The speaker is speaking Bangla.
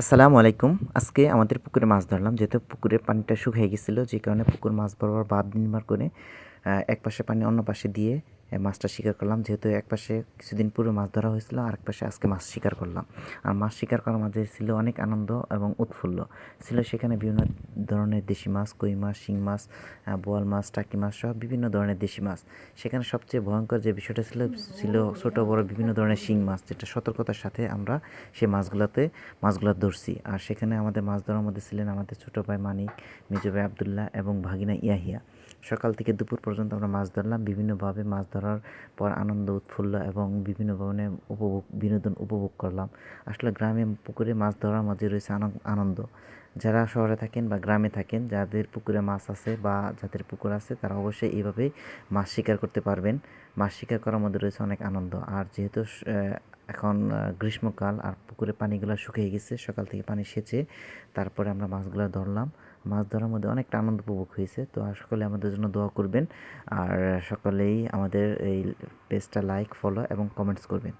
আসসালামু আলাইকুম। আজকে আমাদের পুকুরে মাছ ধরলাম। যেহেতু পুকুরের পানিটা শুকিয়ে গেছিল, যে কারণে পুকুর মাছ বরাবর বাঁধ নির্মাণ করে একপাশে পানি অন্য পাশে দিয়ে মাছটা শিকার করলাম। যেহেতু একপাশে কিছুদিন পূর্বে মাছ ধরা হয়েছিল, আরেক পাশে আজকে মাছ শিকার করলাম। আর মাছ শিকার করার মাঝে ছিল অনেক আনন্দ এবং উৎফুল্ল। ছিল সেখানে বিভিন্ন ধরনের দেশি মাছ, কই মাছ, শিং মাছ, বোয়াল মাছ, টাকি মাছ সহ বিভিন্ন ধরনের দেশি মাছ। সেখানে সবচেয়ে ভয়ঙ্কর যে বিষয়টা ছিল ছোট বড় বিভিন্ন ধরনের শিং মাছ, যেটা সতর্কতার সাথে আমরা সেই মাছগুলো ধরছি। আর সেখানে আমাদের মাছ ধরার মধ্যে ছিলেন আমাদের ছোটো ভাই মানিক, মেজো ভাই আবদুল্লাহ এবং ভাগিনা ইয়াহিয়া। সকাল থেকে দুপুর পর্যন্ত আমরা মাছ ধরলাম। বিভিন্নভাবে মাছ ধরার পর আনন্দ উৎফুল্ল এবং বিভিন্ন ধরনের বিনোদন উপভোগ করলাম। আসলে গ্রামে পুকুরে মাছ ধরার মাঝে রয়েছে আনন্দ। যারা শহরে থাকেন বা গ্রামে থাকেন, যাদের পুকুরে মাছ আছে বা যাদের পুকুর আছে, তারা অবশ্যই এইভাবেই মাছ শিকার করতে পারবেন। মাছ শিকার করার মধ্যে রয়েছে অনেক আনন্দ। আর যেহেতু এখন গ্রীষ্মকাল, আর পুকুরের পানিগুলো শুকিয়ে গেছে, সকাল থেকে পানি সেচে তারপরে আমরা মাছগুলো ধরলাম। মাছ ধরার মধ্যে অনেকটা আনন্দ উপভোগ হয়েছে। তো সকলে আমাদের জন্য দোয়া করবেন। আর সকলেই আমাদের এই পেজটা লাইক, ফলো এবং কমেন্টস করবেন।